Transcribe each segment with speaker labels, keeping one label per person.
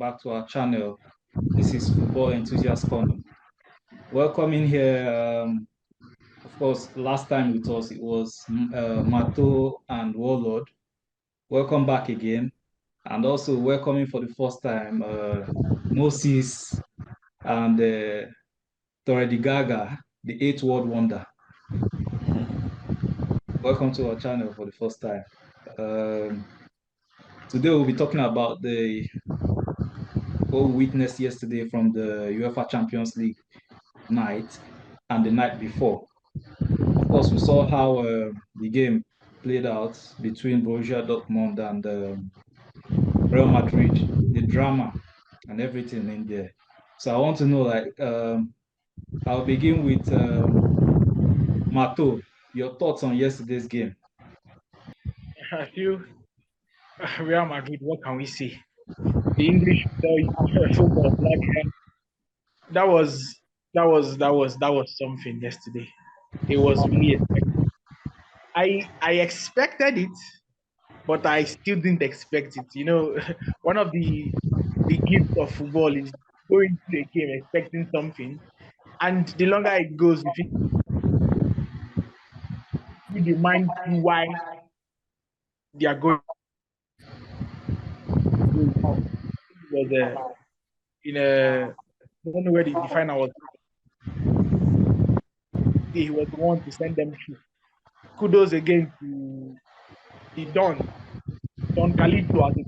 Speaker 1: back to our channel. This is Football Enthusiast Corner. Welcome in here. Of course, last time with us, it was Marto and Warlord. Welcome back again. And also welcoming for the first time, Moses and Toredi Gaga, the 8th world wonder. Welcome to our channel for the first time. Today we'll be talking about what we witnessed yesterday from the UEFA Champions League night and the night before. Of course, we saw how the game played out between Borussia Dortmund and Real Madrid, the drama and everything in there. So I want to know, I'll begin with Marto. Your thoughts on yesterday's game?
Speaker 2: I feel Real Madrid. What can we say? The English football, that was something yesterday. It was really expected. I expected it, but I still didn't expect it. You know, one of the gifts of football is going to a game expecting something, and the longer it goes, you remind you why they are going. Was in a I don't know where the final was. He was the one to send them through. Kudos again to the Don Calito as a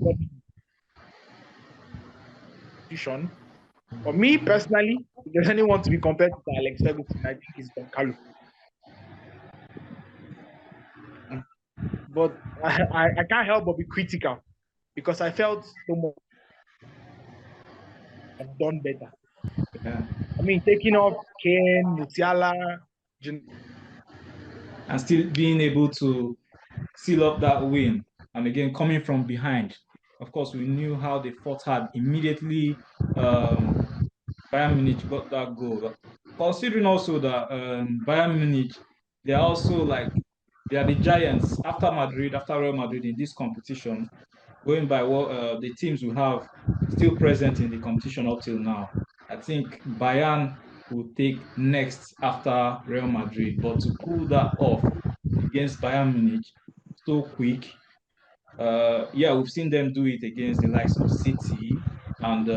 Speaker 2: contribution. For me personally, if there's anyone to be compared to Alex Ferguson, I think it's Don Carlo. But I can't help but be critical because I felt so much have done better.
Speaker 1: Yeah.
Speaker 2: I mean, taking off Kane, Musiala,
Speaker 1: and still being able to seal up that win. And again, coming from behind. Of course, we knew how they fought hard immediately. Bayern Munich got that goal. Considering also that Bayern Munich, they are also they are the giants after Madrid, after Real Madrid in this competition. Going by what the teams we have still present in the competition up till now, I think Bayern will take next after Real Madrid. But to pull that off against Bayern Munich so quick, we've seen them do it against the likes of City and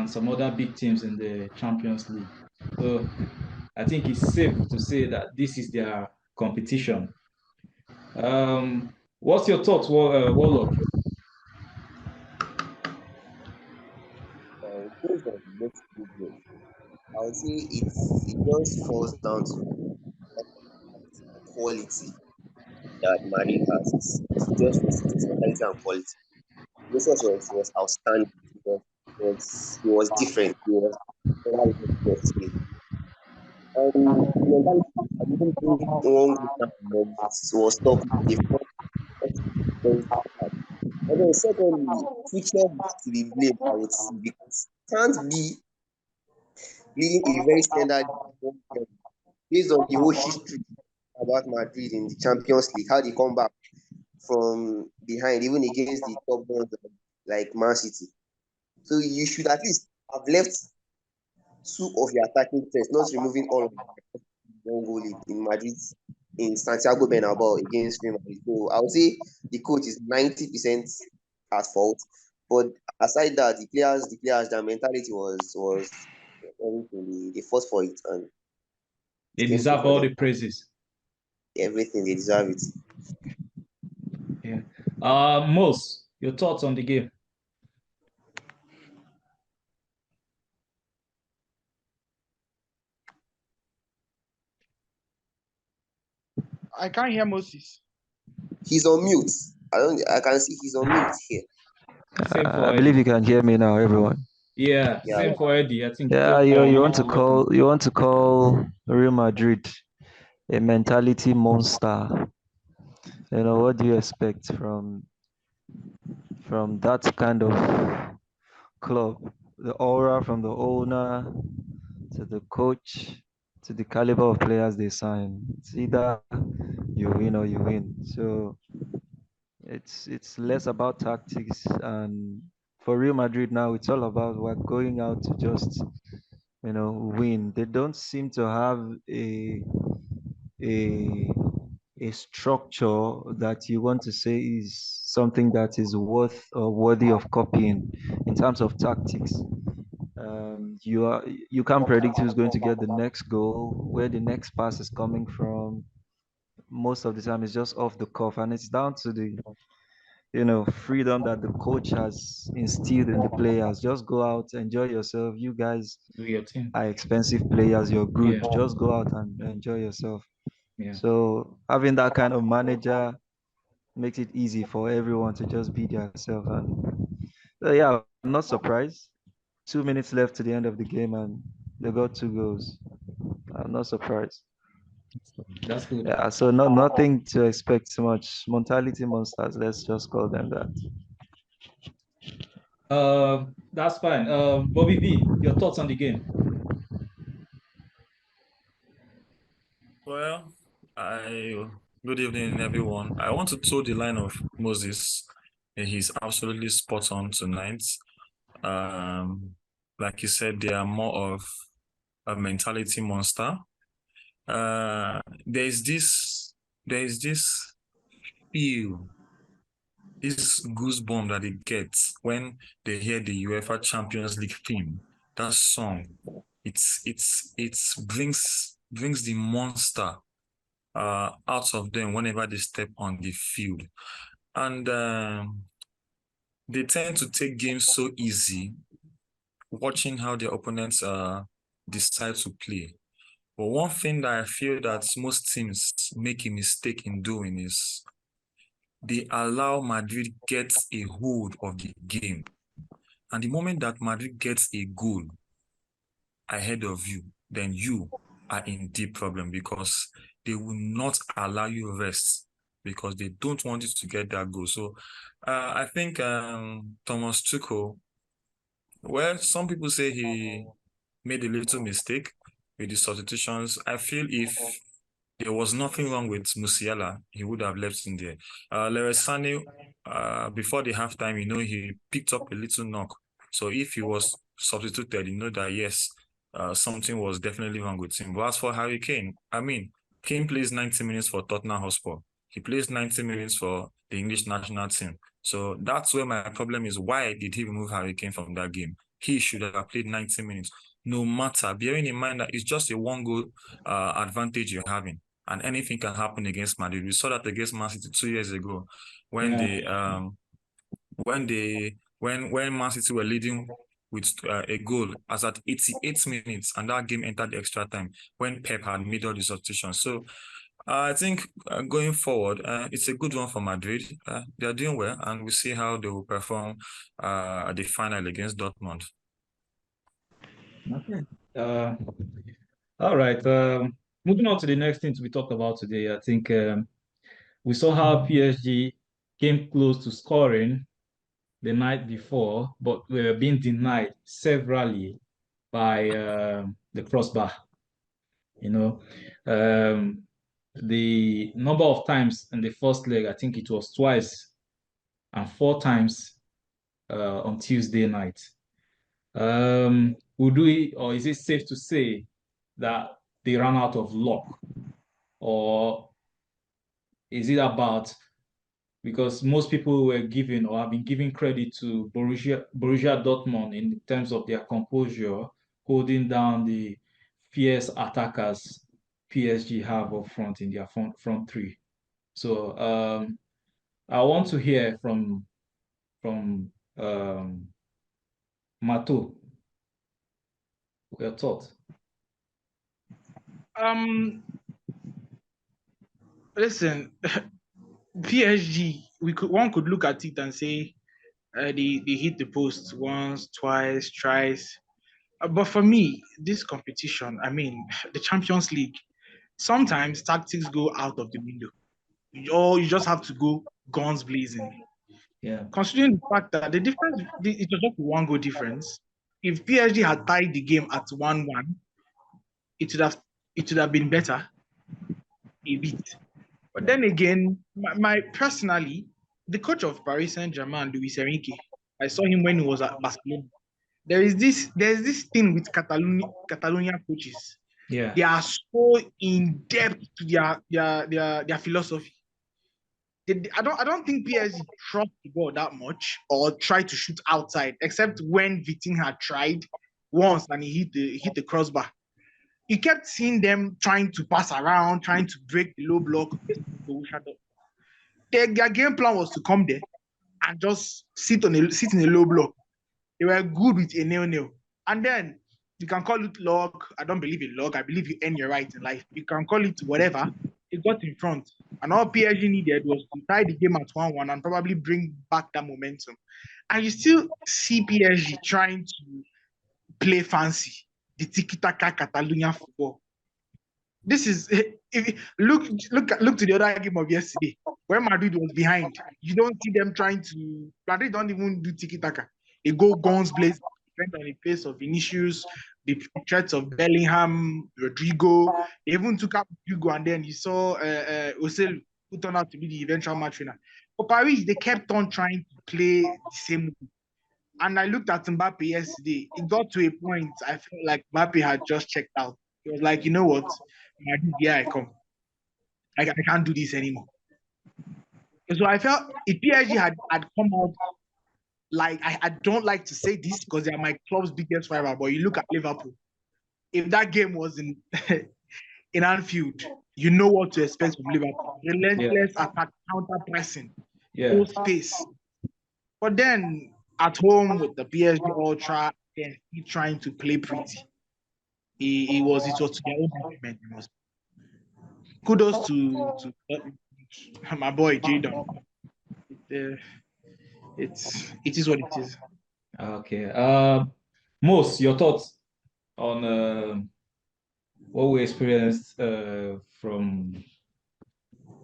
Speaker 1: some other big teams in the Champions League. So I think it's safe to say that this is their competition. What's your thoughts, Warlord?
Speaker 3: Based on both good, I would say it just falls down to quality that Madrid has. It's just quality and quality. Jesus was outstanding because he was different. He was and mentality, I didn't think one was top. And then secondly, future to be blamed, I would say, because it can't be leading a very standard based on the whole history about Madrid in the Champions League, how they come back from behind, even against the top ones like Man City. So you should at least have left two of your attacking threats, not removing all of them. One goal in Madrid in Santiago Bernabeu against Real Madrid. So I would say the coach is 90% at fault. But aside that, the players, their mentality was everything. They fought for it and
Speaker 1: they deserve all the praises.
Speaker 3: Everything, they deserve it.
Speaker 1: Yeah. Mos, your thoughts on the game?
Speaker 2: I can't hear Moses.
Speaker 3: He's on mute. I can see he's on mute here.
Speaker 4: I believe you can hear me now, everyone.
Speaker 1: Yeah, same for Eddy. I think.
Speaker 4: Yeah, you want to call Real Madrid a mentality monster. You know, what do you expect from that kind of club? The aura from the owner to the coach to the caliber of players they sign. It's either you win or you win. So it's less about tactics and for Real Madrid now, it's all about we're going out to just win. They don't seem to have a a structure that you want to say is something that is worth or worthy of copying in terms of tactics. You can't predict who's going to get the next goal, where the next pass is coming from. Most of the time, it's just off the cuff, and it's down to the freedom that the coach has instilled in the players. Just go out, enjoy yourself. You guys
Speaker 1: Do your thing.
Speaker 4: are expensive players. You're good.
Speaker 1: Yeah,
Speaker 4: Just go out and enjoy yourself.
Speaker 1: yeah.
Speaker 4: So having that kind of manager makes it easy for everyone to just be themselves. And yeah, I'm not surprised. 2 minutes left to the end of the game, and they got 2 goals. I'm not surprised.
Speaker 1: That's good.
Speaker 4: Yeah, so nothing to expect too much. Mentality monsters, let's just call them that.
Speaker 1: That's fine. Bobby V, your thoughts on the game?
Speaker 5: Well, I good evening, everyone. I want to toe the line of Moses. He's absolutely spot on tonight. Like you said, they are more of a mentality monster. There's this feel, this goosebump that they get when they hear the UEFA Champions League theme. That song, it brings the monster out of them whenever they step on the field. And they tend to take games so easy, watching how their opponents decide to play. But one thing that I feel that most teams make a mistake in doing is they allow Madrid get a hold of the game. And the moment that Madrid gets a goal ahead of you, then you are in deep problem because they will not allow you rest because they don't want you to get that goal. So I think Thomas Tuchel, well, some people say he made a little mistake with the substitutions. I feel if there was nothing wrong with Musiala, he would have left in there. Leroy Sané, before the halftime, he picked up a little knock. So if he was substituted, that yes, something was definitely wrong with him. But as for Harry Kane, Kane plays 90 minutes for Tottenham Hotspur. He plays 90 minutes for the English national team. So that's where my problem is. Why did he remove Harry Kane from that game? He should have played 90 minutes. No matter, bearing in mind that it's just a one-goal advantage you're having. And anything can happen against Madrid. We saw that against Man City 2 years ago when when Man City were leading with a goal as at 88 minutes, and that game entered the extra time when Pep had made all the substitutions. So I think going forward, it's a good one for Madrid. They're doing well, and we'll see how they will perform at the final against Dortmund.
Speaker 1: Okay. All right. Moving on to the next thing to be talked about today, I think we saw how PSG came close to scoring the night before, but we were being denied severally by the crossbar. The number of times in the first leg, I think it was twice and 4 times on Tuesday night. Would we, or is it safe to say that they ran out of luck, or is it about, because most people were giving or have been giving credit to Borussia Dortmund in terms of their composure, holding down the fierce attackers PSG have up front in their front three. So I want to hear from Marto, your thoughts.
Speaker 2: Listen, PSG, one could look at it and say they hit the post once, twice, thrice. But for me, this competition, the Champions League, sometimes tactics go out of the window. Or you just have to go guns blazing.
Speaker 1: Yeah.
Speaker 2: Considering the fact that it was just one goal difference. If PSG had tied the game at 1-1, it would have been better a bit. But then again, my personally, the coach of Paris Saint-Germain, Luis Enrique, I saw him when he was at Barcelona. There's this thing with Catalonia coaches.
Speaker 1: Yeah.
Speaker 2: They are so in depth to their philosophy. I don't think PSG trust the ball that much or try to shoot outside, except when Vitinha had tried once and he hit the crossbar. You kept seeing them trying to pass around, trying to break the low block. Their game plan was to come there and just sit in a low block. They were good with a nil-nil. And then you can call it luck. I don't believe in luck. I believe you earn your right in life. You can call it whatever. It got in front. And all PSG needed was to tie the game at 1-1 and probably bring back that momentum. And you still see PSG trying to play fancy, the tiki-taka Catalonian football. This is look to the other game of yesterday where Madrid was behind. You don't see them trying to. Madrid don't even do tiki taka. They go guns blazing, depend on the pace of Vinicius, the threats of Bellingham, Rodrigo. They even took up Hugo, and then you saw Osel, who turned out to be the eventual match winner. For Paris, they kept on trying to play the same way. And I looked at Mbappe yesterday. It got to a point I felt like Mbappe had just checked out. He was like, you know what? Here I come. I can't do this anymore. So I felt if PSG had come out like I don't like to say this because they are my club's biggest rival, but you look at Liverpool. If that game was in in Anfield, you know what to expect from Liverpool. Relentless attack, counter pressing, full space. But then at home with the PSG Ultra, then he trying to play pretty. It was to their own detriment. Kudos to my boy Jadon. It is what it is.
Speaker 1: Okay. Most your thoughts on what we experienced from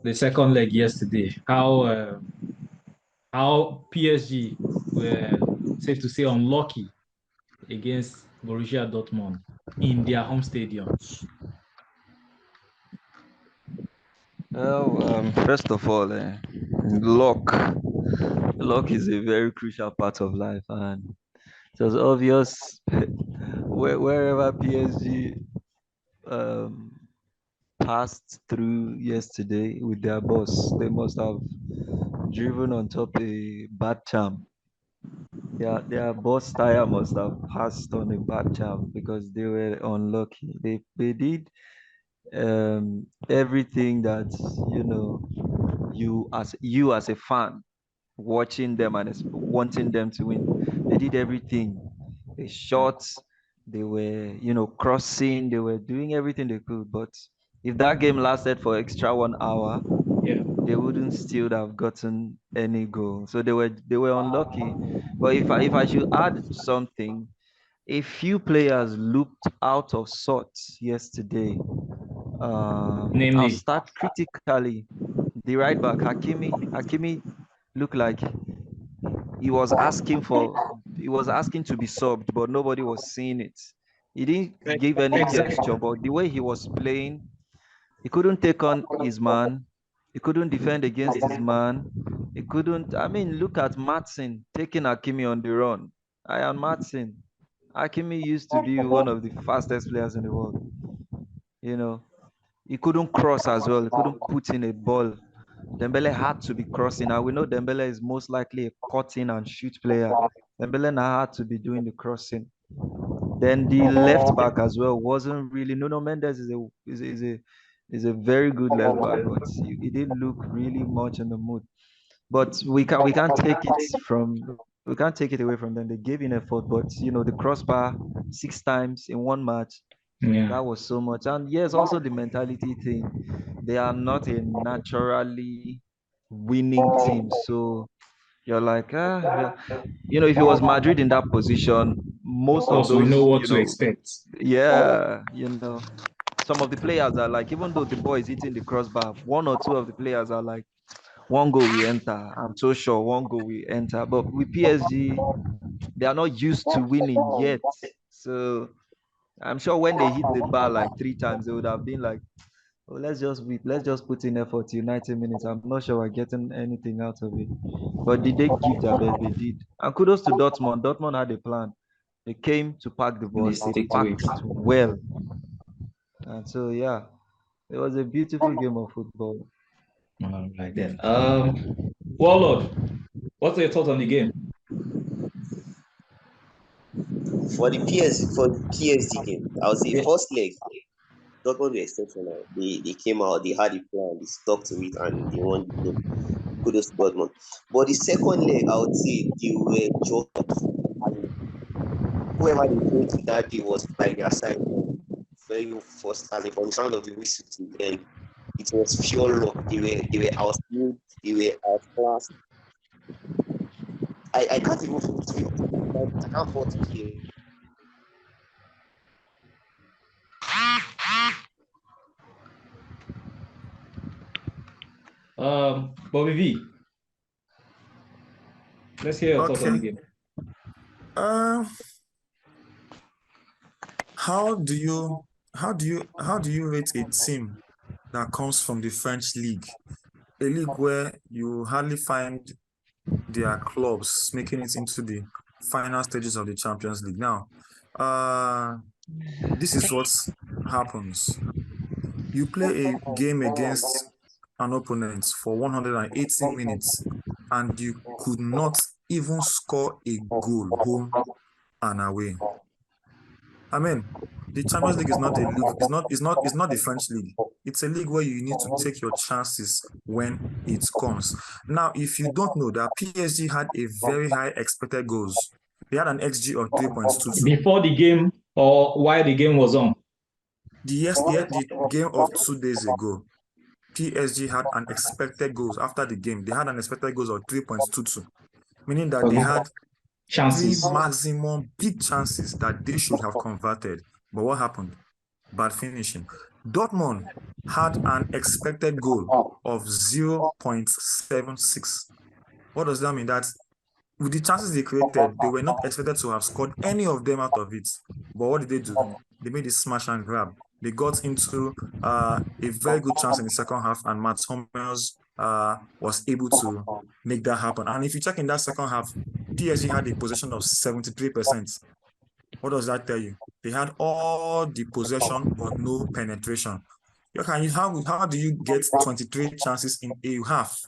Speaker 1: the second leg yesterday? How PSG were safe to say unlucky against Borussia Dortmund in their home stadium.
Speaker 4: Well, first of all, luck. Luck is a very crucial part of life, and it was obvious wherever PSG um, passed through yesterday with their boss, they must have driven on top a bad charm. Their boss tire must have passed on a bad charm because they were unlucky. They did everything that you as a fan watching them and wanting them to win. They did everything. They shot, they were, crossing, they were doing everything they could. But if that game lasted for extra 1 hour, they wouldn't still have gotten any goal. So they were unlucky. But if I should add something, a few players looked out of sorts yesterday. I'll
Speaker 1: Namely,
Speaker 4: start critically. The right back, Hakimi looked like he was asking to be subbed, but nobody was seeing it. He didn't give any
Speaker 2: Exactly.
Speaker 4: gesture, but the way he was playing, he couldn't take on his man. He couldn't defend against his man. He couldn't. I mean, look at Martin taking Hakimi on the run. I am Martin. Hakimi used to be one of the fastest players in the world. You know, he couldn't cross as well. He couldn't put in a ball. Dembele had to be crossing. Now we know Dembele is most likely a cutting and shoot player. Dembele now had to be doing the crossing. Then the left back as well wasn't really. Nuno Mendes is a very good left back, but he didn't look really much in the mood. But we can't take it away from them. They gave in effort, but the crossbar 6 times in one match,
Speaker 1: yeah.
Speaker 4: that was so much. And yes, also the mentality thing. They are not a naturally winning team. So you're like, yeah. If it was Madrid in that position,
Speaker 1: Of
Speaker 4: most of
Speaker 1: course, we know
Speaker 4: those,
Speaker 1: what to expect.
Speaker 4: yeah, some of the players are like, even though the boy is hitting the crossbar, one or two of the players are like, one goal we enter. I'm so sure one goal we enter. But with PSG, they are not used to winning yet. So I'm sure when they hit the bar like 3 times, they would have been like, Oh, let's just put in effort till 90 minutes. I'm not sure we're getting anything out of it. But did they give their best? They did. And kudos to Dortmund. Dortmund had a plan. They came to pack the
Speaker 1: And they
Speaker 4: bus. They
Speaker 1: stick to it.
Speaker 4: packed it well. And so yeah, it was a beautiful game of football.
Speaker 1: All right then. Warlord, what's your thoughts on the game?
Speaker 3: For the PSG game, I would say
Speaker 1: Yeah.
Speaker 3: first leg, Dortmund were exceptional. They came out, they had a plan, they stuck to it, and they won the game. Kudos to Dortmund. But the second leg, I would say they were just, and whoever they played to that day was by their side from very first, and from the sound of the whistle to the end. It was pure luck. They were outplayed, they were outclassed. I can't even I can't fault PSG.
Speaker 1: Bobby V, let's hear your thoughts on the
Speaker 5: Okay.
Speaker 1: game.
Speaker 5: Uh, how do you rate a team that comes from the French league, a league where you hardly find their clubs making it into the final stages of the Champions League? Now, this is what happens. You play a game against an opponent for 180 minutes and you could not even score a goal home and away. I mean, the Champions League is not a league, it's not the French league. It's a league where you need to take your chances when it comes. Now, if you don't know that PSG had a very high expected goals, they had an XG of 3.22.
Speaker 1: Before the game or while the game was on?
Speaker 5: The game of 2 days ago, PSG had an expected goals after the game. They had an expected goals of 3.22, meaning that they
Speaker 1: Okay.
Speaker 5: had three
Speaker 1: Chances.
Speaker 5: maximum big chances that they should have converted. But what happened? Bad finishing. Dortmund had an expected goal of 0.76. What does that mean? That with the chances they created, they were not expected to have scored any of them out of it. But what did they do? They made a smash and grab. They got into a very good chance in the second half, and Mats Hummels was able to make that happen. And if you check in that second half, PSG had a possession of 73%. What does that tell you? They had all the possession, but no penetration. How do you get 23 chances in a half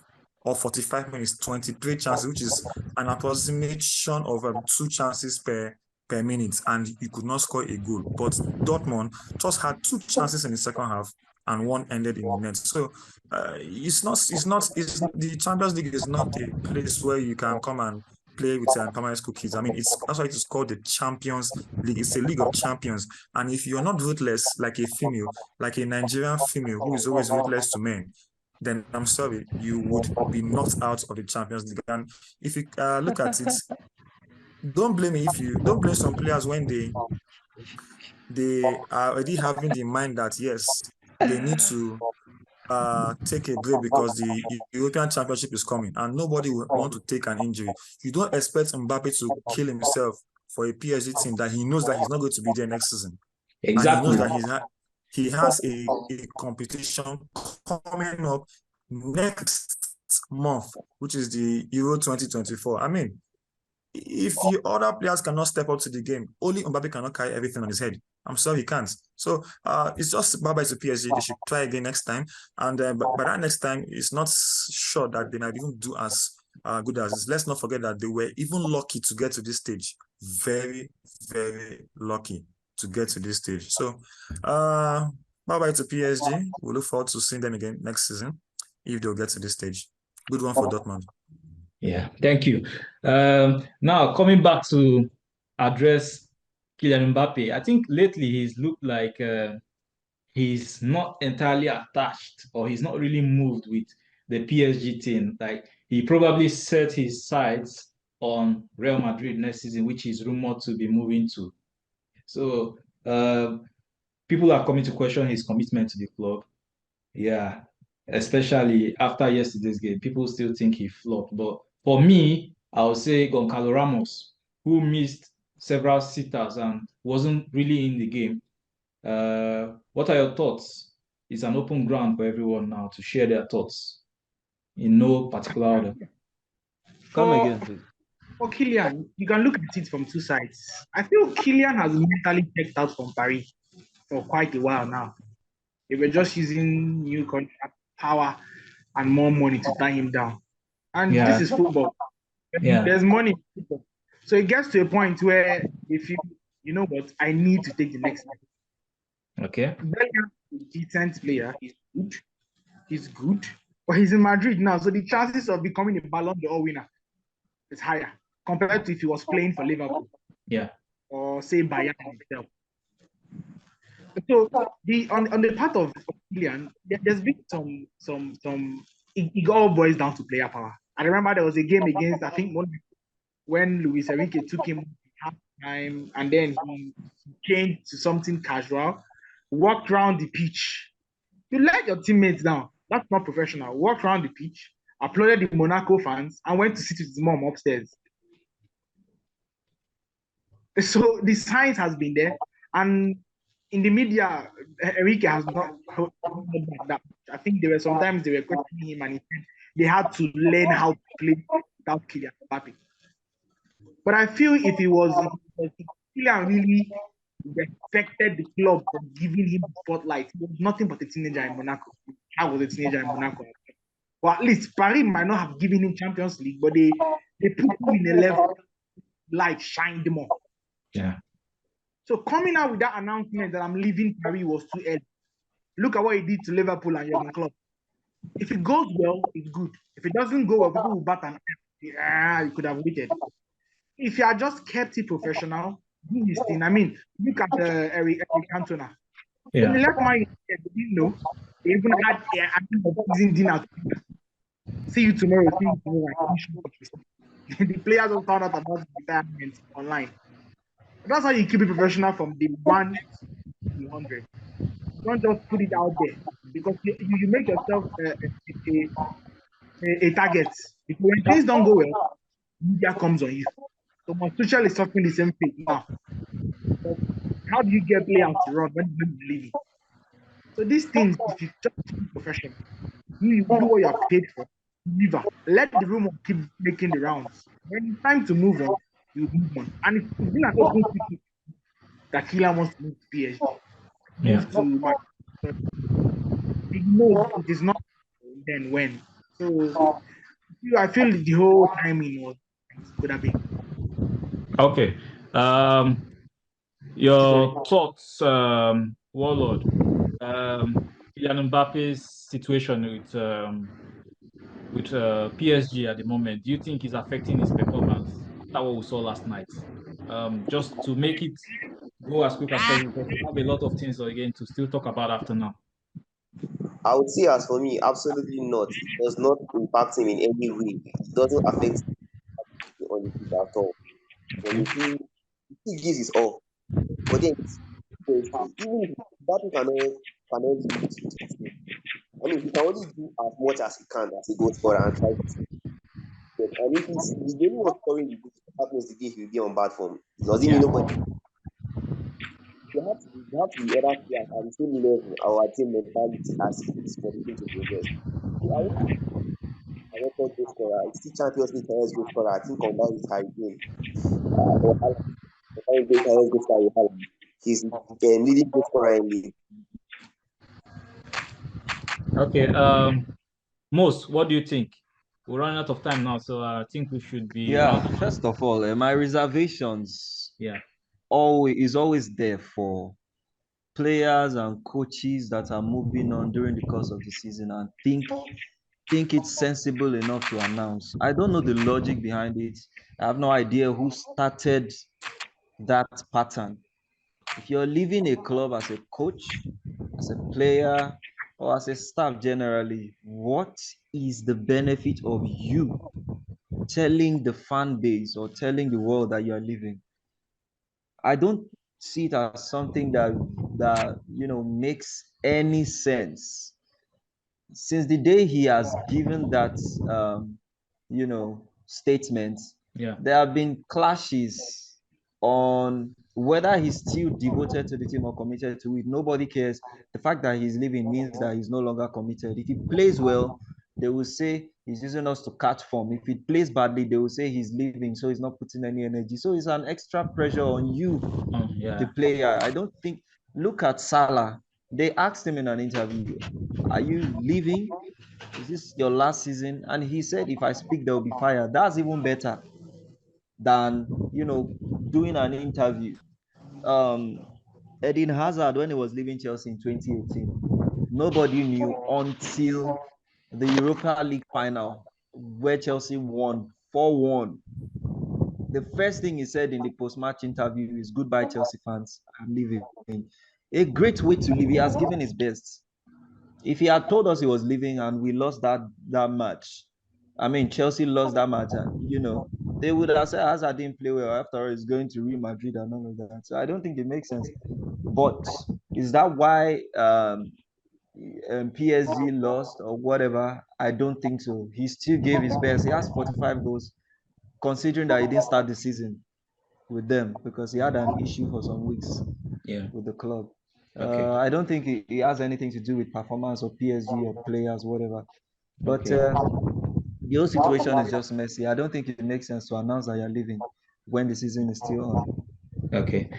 Speaker 5: or 45 minutes? 23 chances, which is an approximation of 2 chances per minute, and you could not score a goal. But Dortmund just had 2 chances in the second half, and one ended in the net. So the Champions League is not a place where you can come and play with permanent cookies. I mean, that's why it is called the Champions League. It's a league of champions. And if you're not ruthless like a female, like a Nigerian female who is always ruthless to men, then I'm sorry, you would be knocked out of the Champions League. And if you look at it, don't blame some players when they are already having the mind that yes, they need to take a break because the European Championship is coming and nobody will want to take an injury. You don't expect Mbappe to kill himself for a PSG team that he knows that he's not going to be there next season. And he knows
Speaker 1: Exactly.
Speaker 5: that he has a competition coming up next month, which is the Euro 2024. I mean, if the other players cannot step up to the game, only Mbappe cannot carry everything on his head. I'm sorry he can't. So it's just bye-bye to PSG. They should try again next time. And by that next time, it's not sure that they might even do as good as this. Let's not forget that they were even lucky to get to this stage. Very, very lucky to get to this stage. So bye-bye to PSG. We look forward to seeing them again next season if they'll get to this stage. Good one for Dortmund.
Speaker 1: Yeah, thank you. Now coming back to address Kylian Mbappe, I think lately he's looked like he's not entirely attached or he's not really moved with the PSG team. Like he probably set his sights on Real Madrid next season, which is rumored to be moving to. So people are coming to question his commitment to the club. Yeah, especially after yesterday's game, people still think he flopped. But for me, I would say Goncalo Ramos, who missed several sitters and wasn't really in the game. What are your thoughts? it's an open ground for everyone now to share their thoughts in no particular order.
Speaker 4: Come
Speaker 2: For
Speaker 4: again, please.
Speaker 2: for Kylian, you can look at it from two sides. I feel Kylian has mentally checked out from Paris for quite a while now. They were just using new contract power and more money to tie him down. And this is football.
Speaker 1: Yeah.
Speaker 2: There's money in football. So it gets to a point where if you know what, I need to take the next step.
Speaker 1: Okay.
Speaker 2: Bellingham is a decent player. He's good. He's good. But he's in Madrid now. So the chances of becoming a Ballon d'Or winner is higher compared to if he was playing for Liverpool.
Speaker 1: Yeah.
Speaker 2: Or say Bayern himself. So on the part of Kylian, there's been some it all boils down to player power. I remember there was a game against I think when Luis Enrique took him half time and then he changed to something casual, walked around the pitch. You let your teammates down. That's not professional. Walked around the pitch, applauded the Monaco fans, and went to sit with his mom upstairs. So the signs has been there, and in the media, Enrique has not heard that. I think there were sometimes they were questioning him, and he said they had to learn how to play without Kylian Mbappe. But I feel if Kylian really respected the club for giving him the spotlight, he was nothing but a teenager in Monaco. I was a teenager in Monaco. Or at least Paris might not have given him Champions League, but they put him in a level light shined more.
Speaker 1: Yeah.
Speaker 2: So coming out with that announcement that I'm leaving Paris was too early. Look at what he did to Liverpool and Jurgen Klopp. If it goes well, it's good. If it doesn't go well, people will bat an eye. You could have waited. If you had just kept it professional, do this thing. I mean, look at Eric Cantona. When they left my they didn't know. They even had a season dinner. See you tomorrow. See you tomorrow. The players will found out about retirement online. That's how you keep it professional from the 1 to 100. Don't just put it out there because you make yourself a target. Because when things don't go well, media comes on you. So Tuchel is suffering the same fate now. But how do you get players to run when you believe it? So these things, if you just keep professional, you do what you are paid for. Deliver. Let the rumor keep making the rounds. When it's time to move on, you move on. And it's been an open secret that Kylian wants to move to PSG. Move to my. He knows it is not then when. So I feel the whole timing could have been.
Speaker 1: Okay. Your thoughts, Warlord. Kylian Mbappe's situation with PSG at the moment. Do you think is affecting his performance? That's what we saw last night. Just to make it go as quick as possible, because we have a lot of things again to still talk about after now.
Speaker 3: I would say, as for me, absolutely not. It does not impact him in any way. It doesn't affect him on the pitch at all. When
Speaker 1: Okay.
Speaker 3: he gives his all. But then, even if that cannot lead to the I mean, he can only do as much as he can as a goal scorer and try to. And if he's the only one scoring the goal, that happens the day he will be on bad form. It doesn't mean nobody. You have to be other players at the same level our team mentality as it is for the team to progress. So I don't think a record goal scorer, it's still Champions League highest goal scorer. I think on that is Harry Kane. Or Haaland. The highest goal scorer is Haaland. He's leading goal scorer in the.
Speaker 1: Okay. Most, what do you think? We're running out of time now, so I think we should be.
Speaker 4: Yeah, first of all, my reservations is always there for players and coaches that are moving on during the course of the season and think it's sensible enough to announce. I don't know the logic behind it. I have no idea who started that pattern. If you're leaving a club as a coach, as a player, or as a staff generally, what is the benefit of you telling the fan base or telling the world that you're leaving? I don't see it as something that makes any sense. Since the day he has given that statement,
Speaker 1: Yeah.
Speaker 4: there have been clashes on whether he's still devoted to the team or committed to it, nobody cares. The fact that he's leaving means that he's no longer committed. If he plays well, they will say he's using us to catch form. If he plays badly, they will say he's leaving, so he's not putting any energy. So it's an extra pressure on you, the player. I don't think. Look at Salah. They asked him in an interview, "Are you leaving? Is this your last season?" And he said, "If I speak, there will be fire." That's even better than doing an interview. Um, Eden Hazard, when he was leaving Chelsea in 2018, nobody knew until the Europa League final, where Chelsea won 4-1. The first thing he said in the post-match interview is, "Goodbye, Chelsea fans, I'm leaving." A great way to leave. He has given his best. If he had told us he was leaving and we lost that match, I mean Chelsea lost that match, and they would have said Hazard didn't play well. After all, he's going to Real Madrid and all of that. So I don't think it makes sense. But is that why PSG lost or whatever? I don't think so. He still gave his best. He has 45 goals, considering that he didn't start the season with them because he had an issue for some weeks with the club. I don't think it has anything to do with performance or PSG or players, whatever. But the whole situation is just messy. I don't think it makes sense to announce that you're leaving when the season is still on.
Speaker 1: Okay.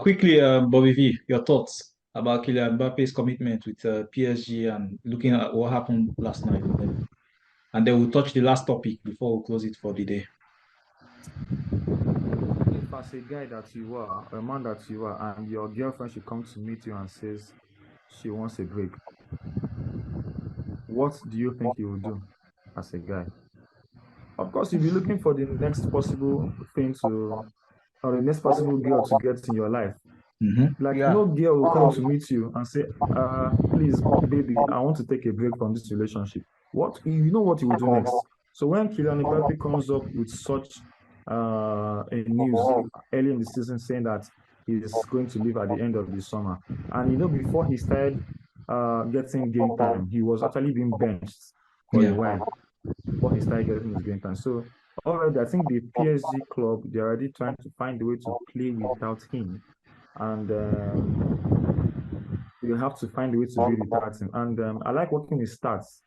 Speaker 1: Quickly, Bobby V, your thoughts about Kylian Mbappe's commitment with PSG and looking at what happened last night with them. And then we'll touch the last topic before we close it for the day.
Speaker 6: If as a guy that you are, a man that you are, and your girlfriend should come to meet you and says she wants a break, what do you think you will do as a guy? Of course, you'll be looking for the next possible thing to, or the next possible girl to get in your life. Like no girl will come to meet you and say, "Please, baby, I want to take a break from this relationship." What you know what you will do next? So when Kylian Mbappe comes up with such a news early in the season saying that he's going to leave at the end of the summer, and before he started getting game time, he was actually being benched for a while before he started getting his game time. So already, I think the PSG club, they're already trying to find a way to play without him. And you have to find a way to build without him. And I like working his stats.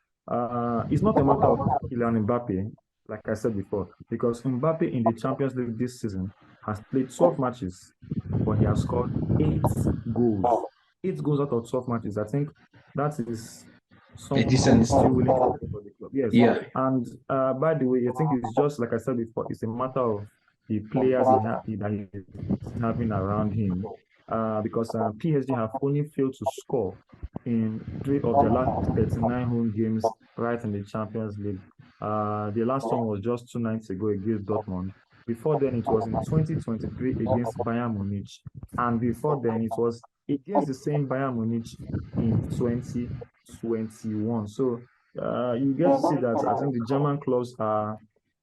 Speaker 6: It's not a matter of Kylian Mbappe, like I said before, because Mbappe in the Champions League this season has played 12 matches, but he has scored 8 goals. 8 goals out of 12 matches. I think that is something still willing to play for the club. Yes.
Speaker 1: Yeah.
Speaker 6: And by the way, I think it's just like I said before, it's a matter of the players that he's having around him. Because PSG have only failed to score in 3 of their last 39 home games right in the Champions League. The last one was just 2 nights ago against Dortmund. Before then, it was in 2023 against Bayern Munich. And before then, it was against the same Bayern Munich in 2021. So you get to see that I think the German clubs are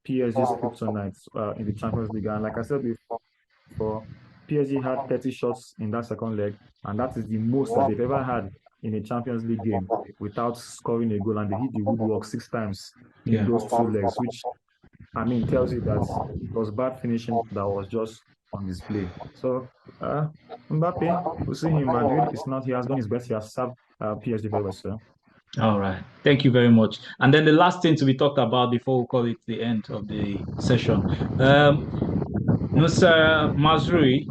Speaker 6: PSG's kryptonite in the Champions League. And like I said before, PSG had 30 shots in that second leg, and that is the most that they've ever had in a Champions League game without scoring a goal, and they hit the woodwork 6 times in those 2 legs, which, I mean, tells you that it was bad finishing that was just on display. So, Mbappe, we'll see him in Madrid. It's not, he has done his best. He has served PSG very well, sir.
Speaker 1: All right. Thank you very much. And then the last thing to be talked about before we call it the end of the session. Nusra Mazrui,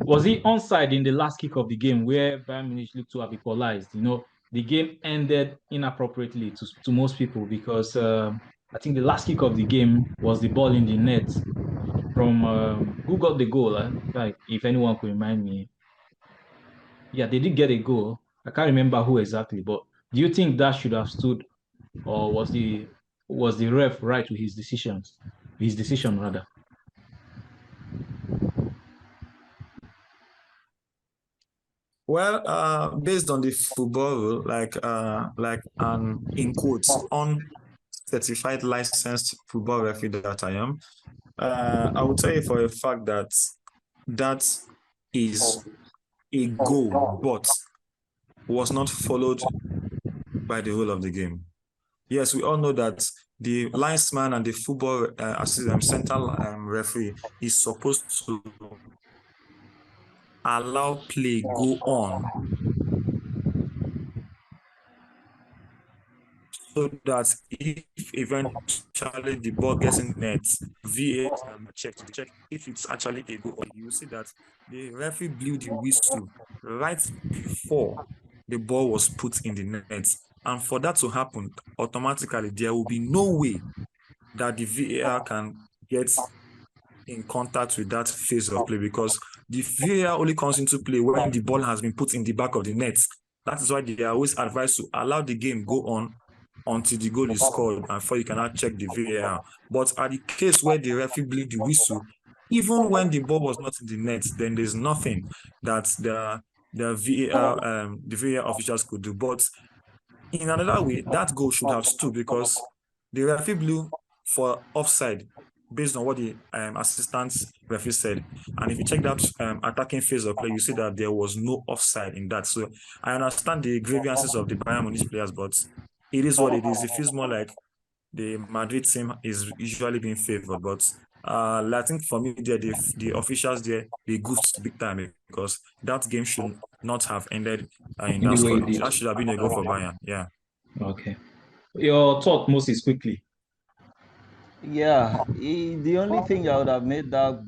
Speaker 1: was he onside in the last kick of the game where Bayern Munich looked to have equalized? The game ended inappropriately to most people because I think the last kick of the game was the ball in the net from who got the goal? Like, if anyone could remind me. Yeah, they did get a goal. I can't remember who exactly, but do you think that should have stood, or was the ref right with his decisions? His decision rather.
Speaker 5: Well, based on the football rule, like an in quotes uncertified licensed football referee that I am, I will tell you for a fact that is a goal, but was not followed by the rule of the game. Yes, we all know that the linesman and the football assistant central referee is supposed to allow play go on so that if eventually the ball gets in net, VAR check to check if it's actually a goal. You see that the referee blew the whistle right before the ball was put in the net. And for that to happen, automatically, there will be no way that the VAR can get in contact with that phase of play, because the VAR only comes into play when the ball has been put in the back of the net. That is why they are always advised to allow the game go on until the goal is scored and before you cannot check the VAR. But at the case where the referee blew the whistle, even when the ball was not in the net, then there's nothing that the VAR officials could do. But in another way, that goal should have stood because the referee blew for offside based on what the assistant referee said. And if you check that attacking phase of play, you see that there was no offside in that. So I understand the grievances of the Bayern Munich players, but it is what it is. It feels more like the Madrid team is usually being favored. But I think for me, the officials there, they goofed big time because that game should not have ended in that score. That should have been a goal for Bayern. Yeah.
Speaker 1: Okay. Your thought, Moses, quickly.
Speaker 4: Yeah, the only thing I would have made that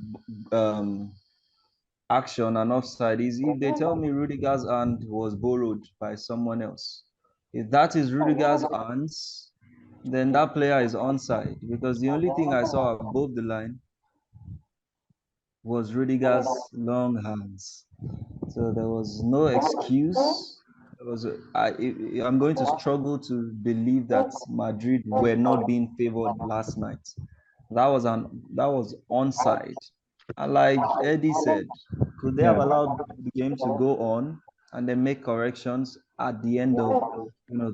Speaker 4: action an offside is if they tell me Rudiger's hand was borrowed by someone else. If that is Rudiger's hands, then that player is onside, because the only thing I saw above the line was Rudiger's long hands. So there was no excuse. I'm going to struggle to believe that Madrid were not being favored last night. That was onside. And like Eddy said, could they have allowed the game to go on and then make corrections at the end of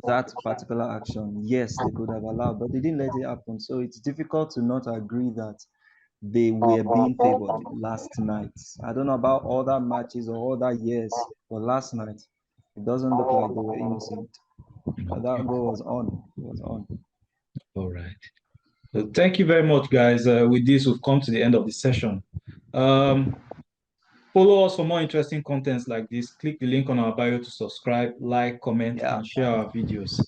Speaker 4: that particular action? Yes, they could have allowed, but they didn't let it happen. So it's difficult to not agree that they were being favored last night. I don't know about other matches or other years, but last night it doesn't look like they were innocent. But that goal was on. It was on.
Speaker 1: All right. Thank you very much, guys. With this, we've come to the end of the session. Follow us for more interesting contents like this. Click the link on our bio to subscribe, like, comment, and share our videos.